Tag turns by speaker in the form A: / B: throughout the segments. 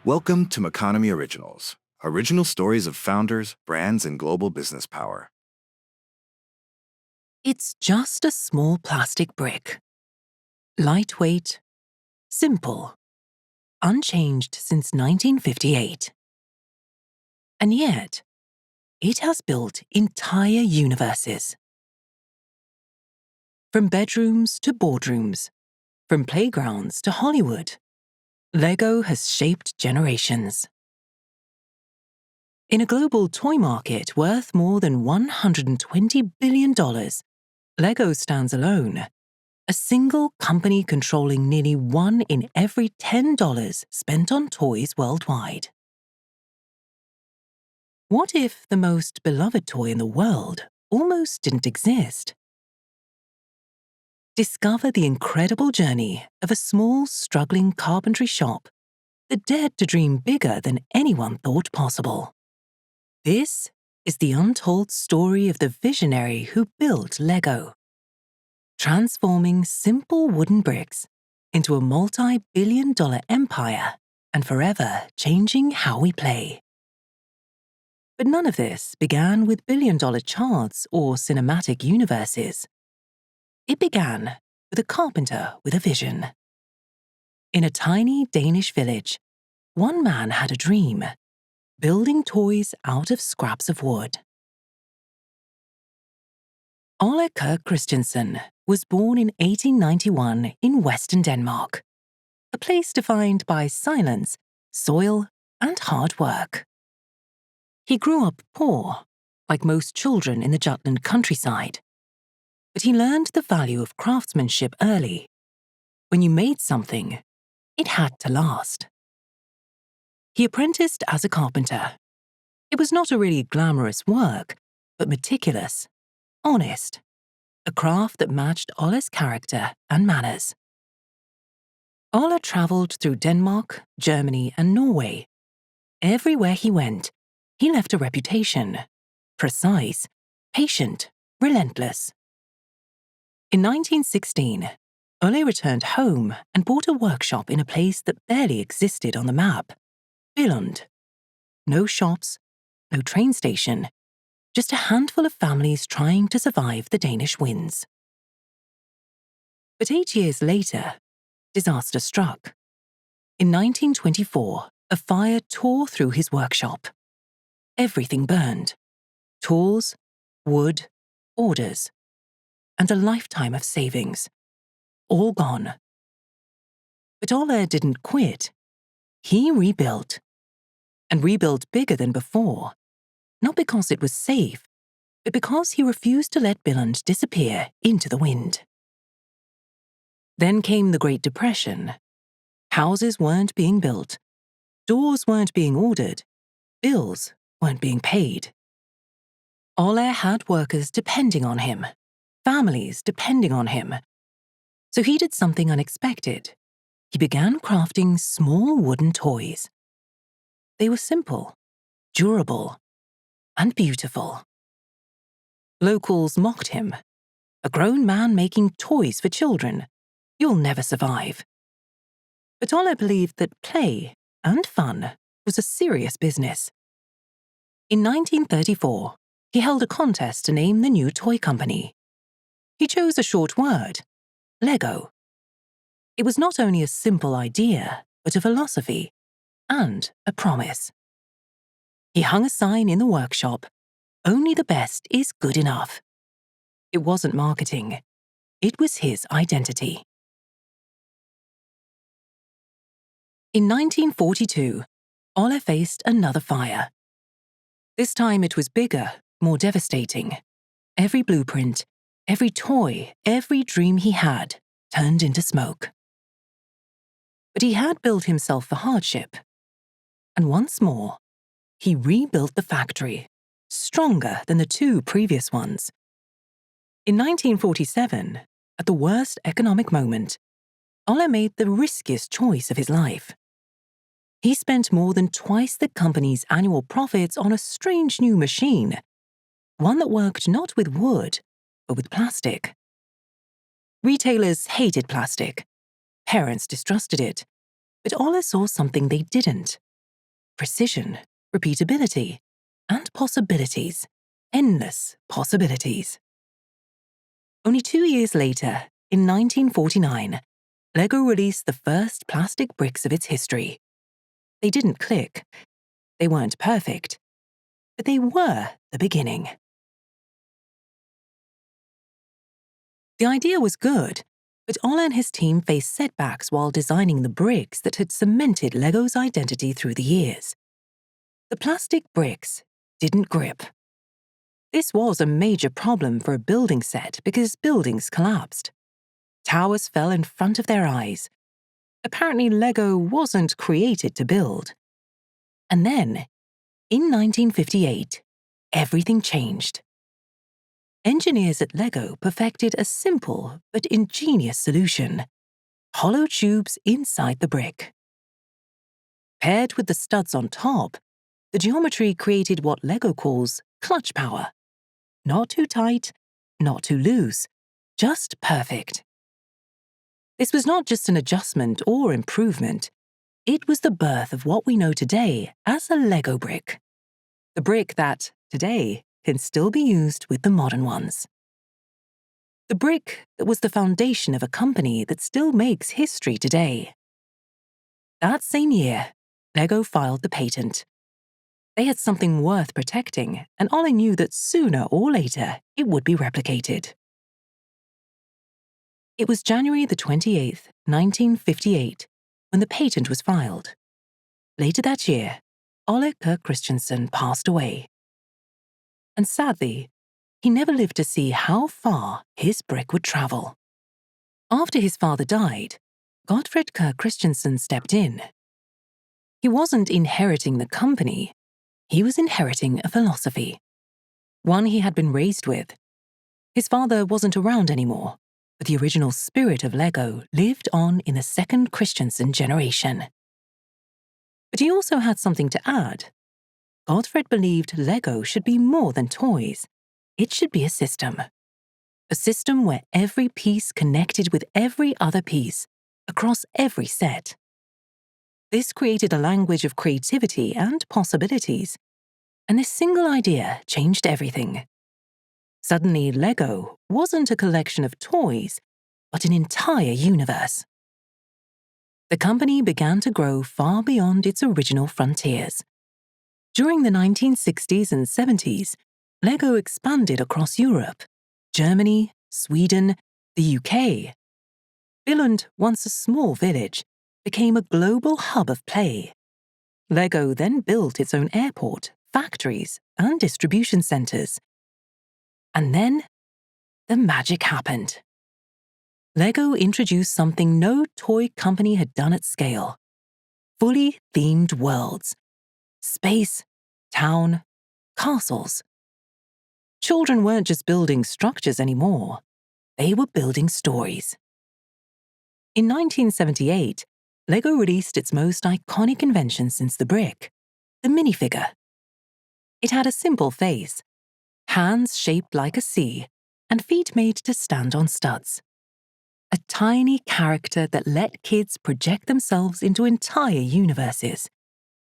A: Welcome to Moconomy Originals, original stories of founders, brands, and global business power.
B: It's just a small plastic brick. Lightweight, simple, unchanged since 1958. And yet, it has built entire universes. From bedrooms to boardrooms, from playgrounds to Hollywood, Lego has shaped generations. In a global toy market worth more than $120 billion, Lego stands alone, a single company controlling nearly $1 in every $10 spent on toys worldwide. What if the most beloved toy in the world almost didn't exist? Discover the incredible journey of a small, struggling carpentry shop that dared to dream bigger than anyone thought possible. This is the untold story of the visionary who built Lego, transforming simple wooden bricks into a multi-billion-dollar empire and forever changing how we play. But none of this began with billion-dollar charts or cinematic universes. It began with a carpenter with a vision. In a tiny Danish village, one man had a dream: building toys out of scraps of wood. Ole Kirk Christiansen was born in 1891 in Western Denmark, a place defined by silence, soil, and hard work. He grew up poor, like most children in the Jutland countryside, but he learned the value of craftsmanship early. When you made something, it had to last. He apprenticed as a carpenter. It was not a really glamorous work, but meticulous, honest, a craft that matched Ole's character and manners. Ole travelled through Denmark, Germany, and Norway. Everywhere he went, he left a reputation: precise, patient, relentless. In 1916, Ole returned home and bought a workshop in a place that barely existed on the map: Billund. No shops, no train station, just a handful of families trying to survive the Danish winds. But 8 years later, disaster struck. In 1924, a fire tore through his workshop. Everything burned: tools, wood, orders, and a lifetime of savings. All gone. But Ole didn't quit. He rebuilt. And rebuilt bigger than before. Not because it was safe, but because he refused to let Billund disappear into the wind. Then came the Great Depression. Houses weren't being built. Doors weren't being ordered. Bills weren't being paid. Ole had workers depending on him, families depending on him. So he did something unexpected. He began crafting small wooden toys. They were simple, durable, and beautiful. Locals mocked him. A grown man making toys for children. You'll never survive. But Ole believed that play and fun was a serious business. In 1934, he held a contest to name the new toy company. He chose a short word: Lego. It was not only a simple idea, but a philosophy and a promise. He hung a sign in the workshop: only the best is good enough. It wasn't marketing. It was his identity. In 1942, Ole faced another fire. This time it was bigger, more devastating. Every blueprint, every toy, every dream he had turned into smoke. But he had built himself for hardship. And once more, he rebuilt the factory, stronger than the two previous ones. In 1947, at the worst economic moment, Ole made the riskiest choice of his life. He spent more than twice the company's annual profits on a strange new machine, one that worked not with wood, but with plastic. Retailers hated plastic. Parents distrusted it. But Ole saw something they didn't: precision, repeatability, and possibilities. Endless possibilities. Only 2 years later, in 1949, Lego released the first plastic bricks of its history. They didn't click. They weren't perfect. But they were the beginning. The idea was good, but Ole and his team faced setbacks while designing the bricks that had cemented Lego's identity through the years. The plastic bricks didn't grip. This was a major problem for a building set because buildings collapsed. Towers fell in front of their eyes. Apparently, Lego wasn't created to build. And then, in 1958, everything changed. Engineers at Lego perfected a simple but ingenious solution: hollow tubes inside the brick. Paired with the studs on top, the geometry created what Lego calls clutch power. Not too tight, not too loose, just perfect. This was not just an adjustment or improvement. It was the birth of what we know today as a Lego brick. The brick that, today, can still be used with the modern ones. The brick that was the foundation of a company that still makes history today. That same year, Lego filed the patent. They had something worth protecting, and Ole knew that sooner or later it would be replicated. It was January the 28th, 1958, when the patent was filed. Later that year, Ole Kirk Christiansen passed away. And sadly, he never lived to see how far his brick would travel. After his father died, Gottfried Kirk Christiansen stepped in. He wasn't inheriting the company, he was inheriting a philosophy, one he had been raised with. His father wasn't around anymore, but the original spirit of Lego lived on in the second Christiansen generation. But he also had something to add. Gottfried believed Lego should be more than toys. It should be a system. A system where every piece connected with every other piece, across every set. This created a language of creativity and possibilities, and this single idea changed everything. Suddenly, Lego wasn't a collection of toys, but an entire universe. The company began to grow far beyond its original frontiers. During the 1960s and 70s, Lego expanded across Europe, Germany, Sweden, the UK. Billund, once a small village, became a global hub of play. Lego then built its own airport, factories, and distribution centers. And then, the magic happened. Lego introduced something no toy company had done at scale: fully themed worlds. Space, town, castles. Children weren't just building structures anymore. They were building stories. In 1978, Lego released its most iconic invention since the brick, the minifigure. It had a simple face, hands shaped like a C, and feet made to stand on studs. A tiny character that let kids project themselves into entire universes.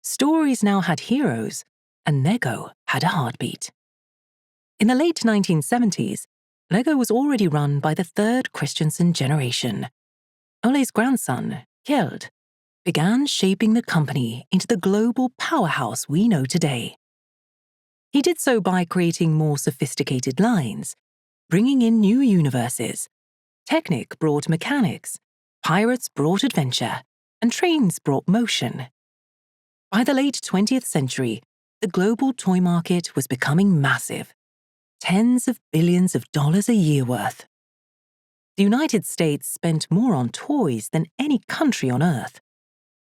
B: Stories now had heroes, and Lego had a heartbeat. In the late 1970s, Lego was already run by the third Christiansen generation. Ole's grandson, Kjeld, began shaping the company into the global powerhouse we know today. He did so by creating more sophisticated lines, bringing in new universes. Technic brought mechanics, pirates brought adventure, and trains brought motion. By the late 20th century, the global toy market was becoming massive. Tens of billions of dollars a year worth. The United States spent more on toys than any country on Earth,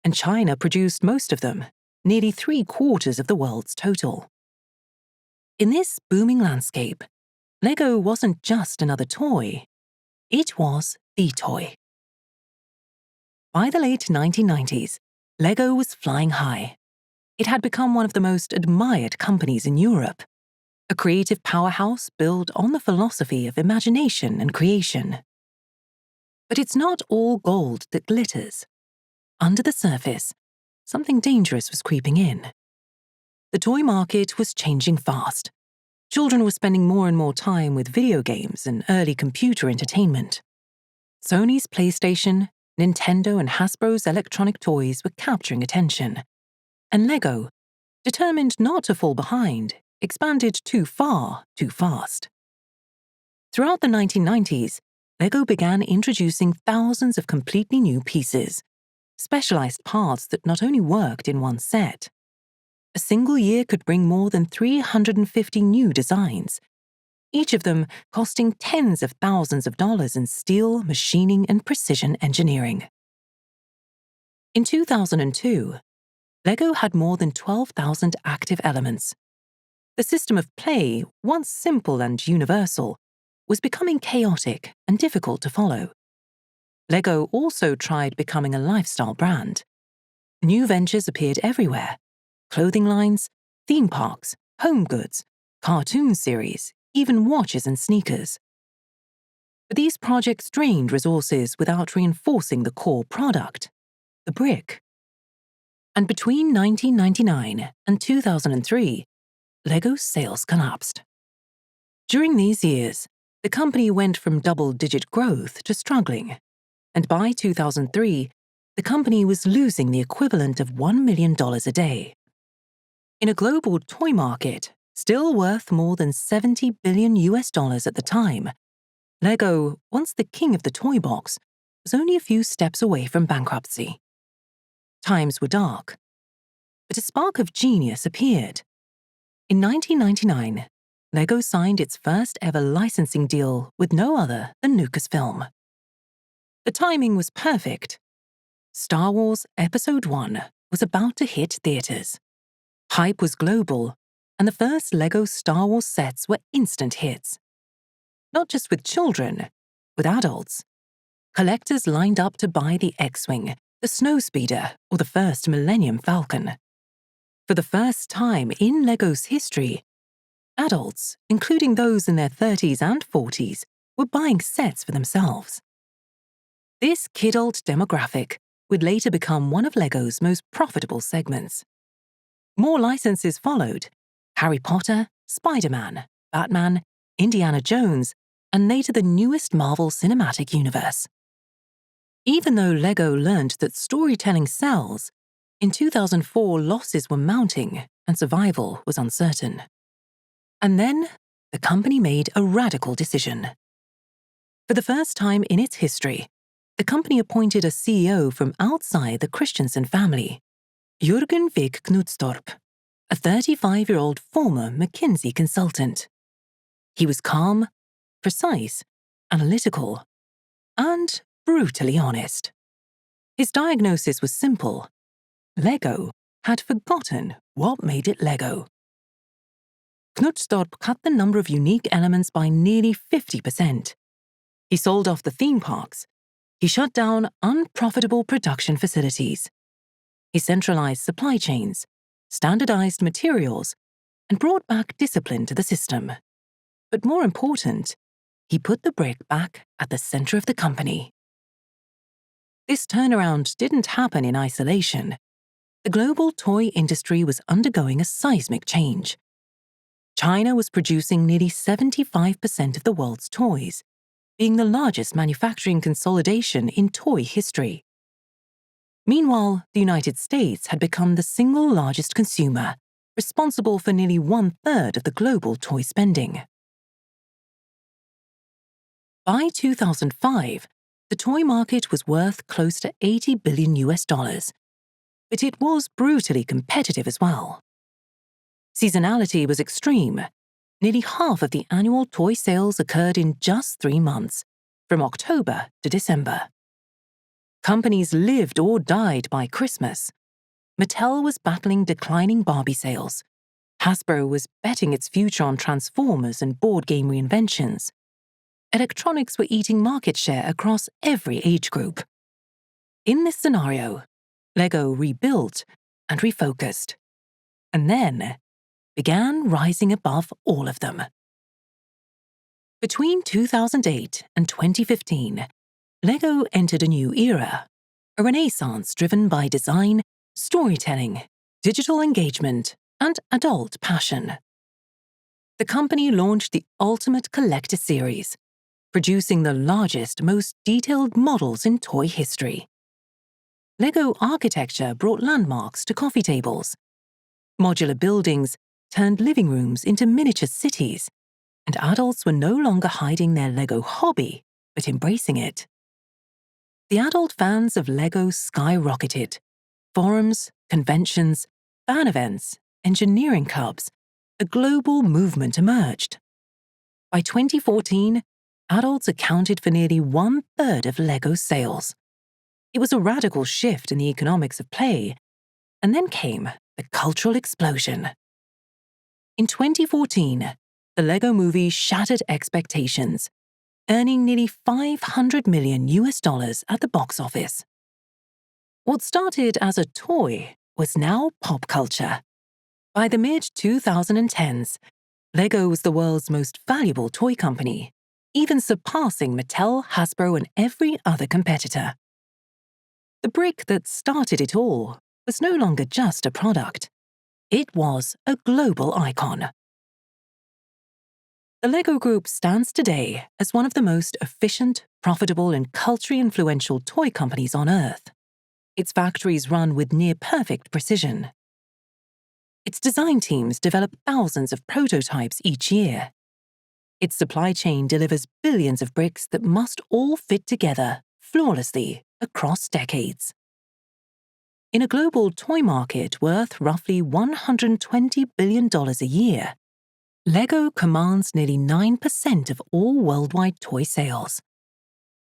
B: and China produced most of them, nearly 3/4 of the world's total. In this booming landscape, Lego wasn't just another toy, it was the toy. By the late 1990s, Lego was flying high. It had become one of the most admired companies in Europe, a creative powerhouse built on the philosophy of imagination and creation. But it's not all gold that glitters. Under the surface, something dangerous was creeping in. The toy market was changing fast. Children were spending more and more time with video games and early computer entertainment. Sony's PlayStation, Nintendo, and Hasbro's electronic toys were capturing attention. And Lego, determined not to fall behind, expanded too far, too fast. Throughout the 1990s, Lego began introducing thousands of completely new pieces, specialized parts that not only worked in one set. A single year could bring more than 350 new designs, each of them costing tens of thousands of dollars in steel, machining, and precision engineering. In 2002, Lego had more than 12,000 active elements. The system of play, once simple and universal, was becoming chaotic and difficult to follow. Lego also tried becoming a lifestyle brand. New ventures appeared everywhere: clothing lines, theme parks, home goods, cartoon series, even watches and sneakers. But these projects drained resources without reinforcing the core product, the brick. And between 1999 and 2003, Lego's sales collapsed. During these years, the company went from double-digit growth to struggling, and by 2003, the company was losing the equivalent of $1 million a day. In a global toy market, still worth more than $70 billion at the time, Lego, once the king of the toy box, was only a few steps away from bankruptcy. Times were dark, but a spark of genius appeared. In 1999, Lego signed its first ever licensing deal with no other than Lucasfilm. The timing was perfect. Star Wars Episode I was about to hit theaters. Hype was global, and the first Lego Star Wars sets were instant hits. Not just with children, with adults. Collectors lined up to buy the X-Wing, the Snowspeeder, or the first Millennium Falcon. For the first time in Lego's history, adults, including those in their 30s and 40s, were buying sets for themselves. This kidult demographic would later become one of Lego's most profitable segments. More licenses followed: Harry Potter, Spider-Man, Batman, Indiana Jones, and later the newest Marvel Cinematic Universe. Even though Lego learned that storytelling sells, in 2004 losses were mounting and survival was uncertain. And then, the company made a radical decision. For the first time in its history, the company appointed a CEO from outside the Christiansen family, Jürgen Vig Knudstorp, a 35-year-old former McKinsey consultant. He was calm, precise, analytical, and brutally honest. His diagnosis was simple: Lego had forgotten what made it Lego. Knudstorp cut the number of unique elements by nearly 50%. He sold off the theme parks. He shut down unprofitable production facilities. He centralized supply chains, standardized materials, and brought back discipline to the system. But more important, he put the brick back at the center of the company. This turnaround didn't happen in isolation. The global toy industry was undergoing a seismic change. China was producing nearly 75% of the world's toys, being the largest manufacturing consolidation in toy history. Meanwhile, the United States had become the single largest consumer, responsible for nearly 1/3 of the global toy spending. By 2005, the toy market was worth close to $80 billion, but it was brutally competitive as well. Seasonality was extreme. Nearly half of the annual toy sales occurred in just 3 months, from October to December. Companies lived or died by Christmas. Mattel was battling declining Barbie sales. Hasbro was betting its future on Transformers and board game reinventions. Electronics were eating market share across every age group. In this scenario, Lego rebuilt and refocused, and then began rising above all of them. Between 2008 and 2015, Lego entered a new era, a renaissance driven by design, storytelling, digital engagement, and adult passion. The company launched the Ultimate Collector Series, producing the largest, most detailed models in toy history. Lego architecture brought landmarks to coffee tables. Modular buildings turned living rooms into miniature cities, and adults were no longer hiding their Lego hobby, but embracing it. The adult fans of Lego skyrocketed. Forums, conventions, fan events, engineering clubs, a global movement emerged. By 2014, adults accounted for nearly 1/3 of Lego sales. It was a radical shift in the economics of play, and then came the cultural explosion. In 2014, the Lego Movie shattered expectations, earning nearly $500 million at the box office. What started as a toy was now pop culture. By the mid-2010s, Lego was the world's most valuable toy company, even surpassing Mattel, Hasbro, and every other competitor. The brick that started it all was no longer just a product. It was a global icon. The Lego Group stands today as one of the most efficient, profitable, and culturally influential toy companies on Earth. Its factories run with near-perfect precision. Its design teams develop thousands of prototypes each year. Its supply chain delivers billions of bricks that must all fit together flawlessly across decades. In a global toy market worth roughly $120 billion a year, Lego commands nearly 9% of all worldwide toy sales.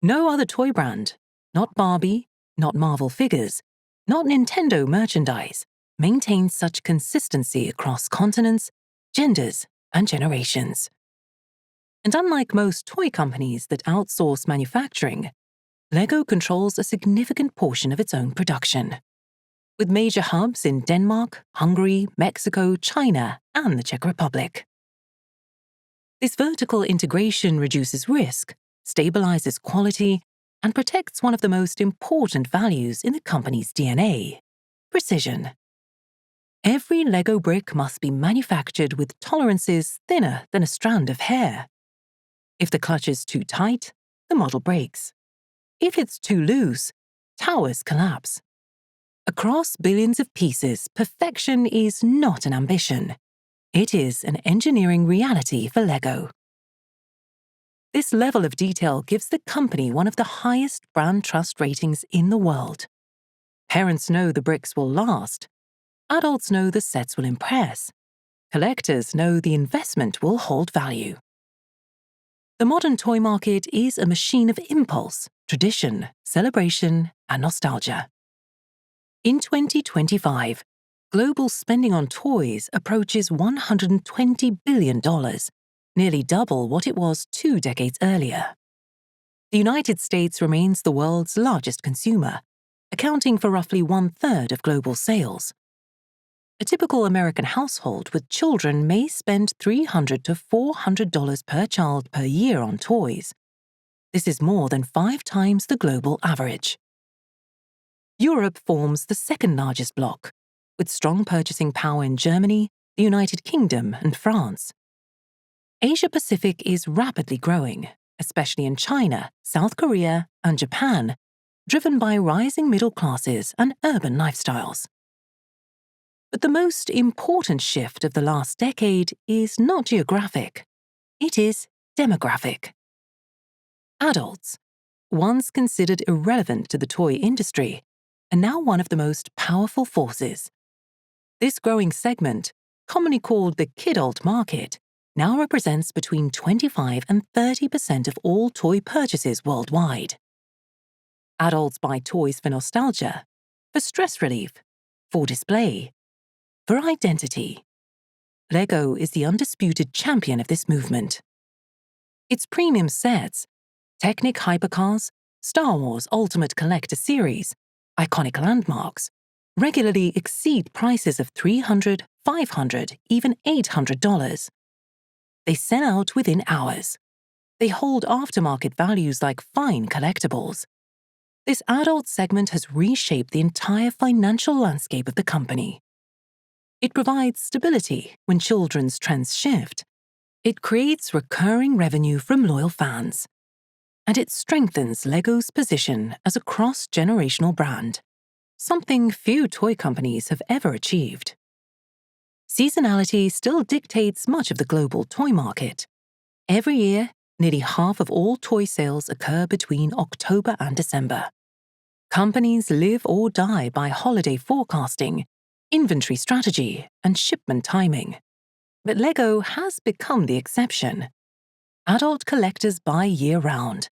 B: No other toy brand, not Barbie, not Marvel figures, not Nintendo merchandise, maintains such consistency across continents, genders, and generations. And unlike most toy companies that outsource manufacturing, Lego controls a significant portion of its own production, with major hubs in Denmark, Hungary, Mexico, China, and the Czech Republic. This vertical integration reduces risk, stabilizes quality, and protects one of the most important values in the company's DNA: precision. Every Lego brick must be manufactured with tolerances thinner than a strand of hair. If the clutch is too tight, the model breaks. If it's too loose, towers collapse. Across billions of pieces, perfection is not an ambition. It is an engineering reality for Lego. This level of detail gives the company one of the highest brand trust ratings in the world. Parents know the bricks will last. Adults know the sets will impress. Collectors know the investment will hold value. The modern toy market is a machine of impulse, tradition, celebration, and nostalgia. In 2025, global spending on toys approaches $120 billion, nearly double what it was 2 decades earlier. The United States remains the world's largest consumer, accounting for roughly 1/3 of global sales. A typical American household with children may spend $300 to $400 per child per year on toys. This is more than 5 times the global average. Europe forms the second largest bloc, with strong purchasing power in Germany, the United Kingdom, and France. Asia-Pacific is rapidly growing, especially in China, South Korea, and Japan, driven by rising middle classes and urban lifestyles. But the most important shift of the last decade is not geographic. It is demographic. Adults, once considered irrelevant to the toy industry, are now one of the most powerful forces. This growing segment, commonly called the kidult market, now represents between 25% and 30% of all toy purchases worldwide. Adults buy toys for nostalgia, for stress relief, for display, for identity. Lego is the undisputed champion of this movement. Its premium sets, Technic hypercars, Star Wars Ultimate Collector Series, iconic landmarks, regularly exceed prices of $300, $500, even $800. They sell out within hours. They hold aftermarket values like fine collectibles. This adult segment has reshaped the entire financial landscape of the company. It provides stability when children's trends shift. It creates recurring revenue from loyal fans. And it strengthens LEGO's position as a cross-generational brand, something few toy companies have ever achieved. Seasonality still dictates much of the global toy market. Every year, nearly half of all toy sales occur between October and December. Companies live or die by holiday forecasting, inventory strategy, and shipment timing. But LEGO has become the exception. Adult collectors buy year-round.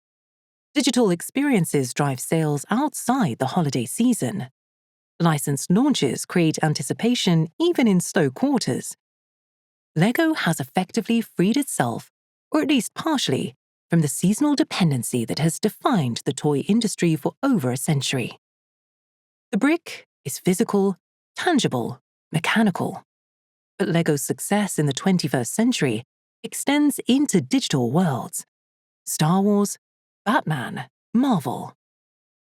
B: Digital experiences drive sales outside the holiday season. Licensed launches create anticipation even in slow quarters. LEGO has effectively freed itself, or at least partially, from the seasonal dependency that has defined the toy industry for over a century. The brick is physical, tangible, mechanical. But LEGO's success in the 21st century extends into digital worlds. Star Wars, Batman, Marvel.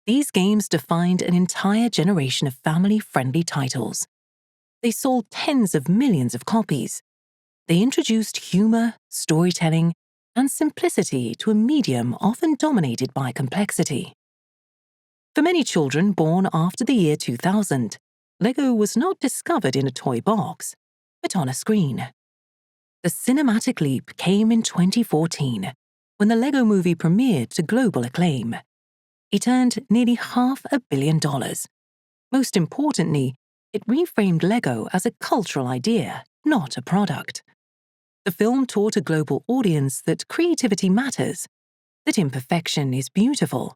B: These games defined an entire generation of family-friendly titles. They sold tens of millions of copies. They introduced humor, storytelling, and simplicity to a medium often dominated by complexity. For many children born after the year 2000, LEGO was not discovered in a toy box, but on a screen. The cinematic leap came in 2014, when the LEGO Movie premiered to global acclaim. It earned nearly $500 million. Most importantly, it reframed LEGO as a cultural idea, not a product. The film taught a global audience that creativity matters, that imperfection is beautiful,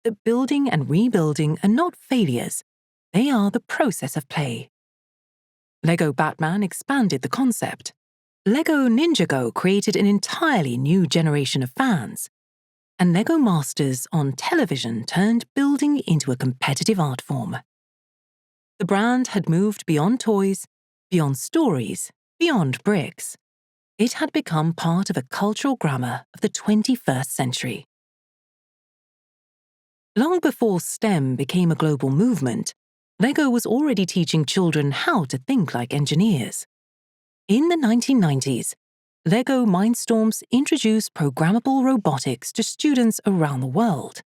B: that building and rebuilding are not failures, they are the process of play. LEGO Batman expanded the concept. LEGO Ninjago created an entirely new generation of fans. And LEGO Masters on television turned building into a competitive art form. The brand had moved beyond toys, beyond stories, beyond bricks. It had become part of a cultural grammar of the 21st century. Long before STEM became a global movement, LEGO was already teaching children how to think like engineers. In the 1990s, LEGO Mindstorms introduced programmable robotics to students around the world.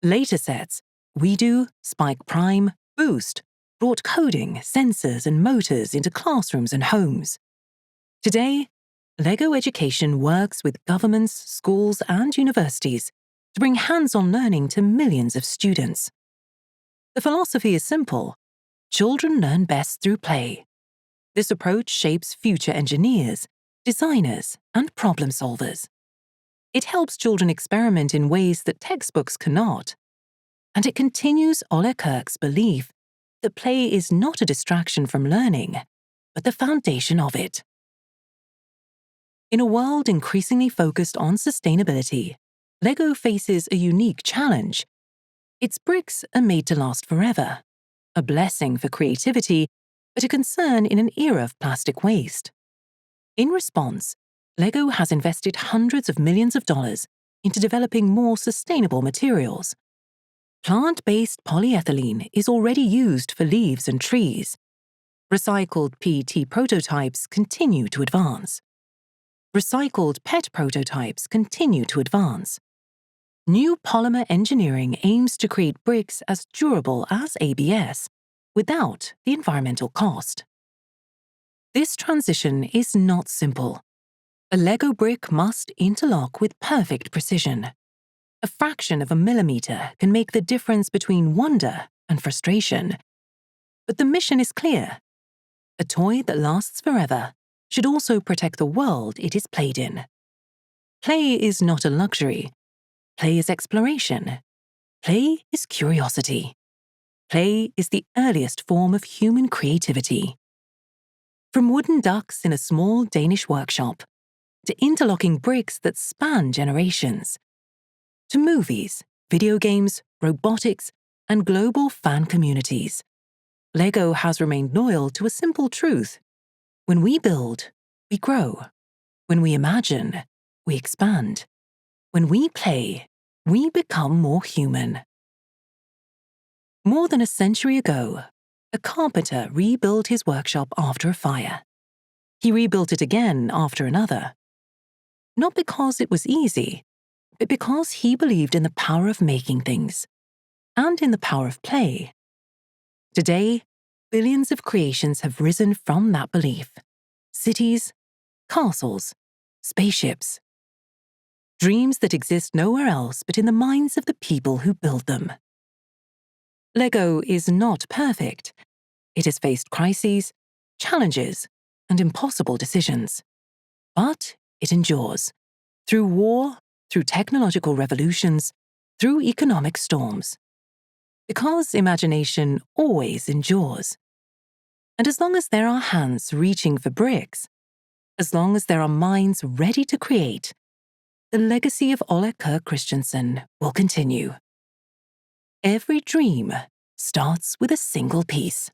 B: Later sets, WeDo, Spike Prime, Boost, brought coding, sensors, and motors into classrooms and homes. Today, LEGO Education works with governments, schools, and universities to bring hands-on learning to millions of students. The philosophy is simple: children learn best through play. This approach shapes future engineers, designers, and problem solvers. It helps children experiment in ways that textbooks cannot. And it continues Ole Kirk's belief that play is not a distraction from learning, but the foundation of it. In a world increasingly focused on sustainability, LEGO faces a unique challenge. Its bricks are made to last forever, a blessing for creativity, but a concern in an era of plastic waste. In response, LEGO has invested hundreds of millions of dollars into developing more sustainable materials. Plant-based polyethylene is already used for leaves and trees. Recycled PET prototypes continue to advance. Recycled PET prototypes continue to advance. New polymer engineering aims to create bricks as durable as ABS, without the environmental cost. This transition is not simple. A LEGO brick must interlock with perfect precision. A fraction of a millimeter can make the difference between wonder and frustration. But the mission is clear. A toy that lasts forever should also protect the world it is played in. Play is not a luxury. Play is exploration. Play is curiosity. Play is the earliest form of human creativity. From wooden ducks in a small Danish workshop, to interlocking bricks that span generations, to movies, video games, robotics, and global fan communities, LEGO has remained loyal to a simple truth. When we build, we grow. When we imagine, we expand. When we play, we become more human. More than a century ago, a carpenter rebuilt his workshop after a fire. He rebuilt it again after another. Not because it was easy, but because he believed in the power of making things and in the power of play. Today, billions of creations have risen from that belief. Cities, castles, spaceships. Dreams that exist nowhere else but in the minds of the people who build them. Lego is not perfect. It has faced crises, challenges, and impossible decisions. But it endures. Through war, through technological revolutions, through economic storms. Because imagination always endures. And as long as there are hands reaching for bricks, as long as there are minds ready to create, the legacy of Ole Kirk Christiansen will continue. Every dream starts with a single piece.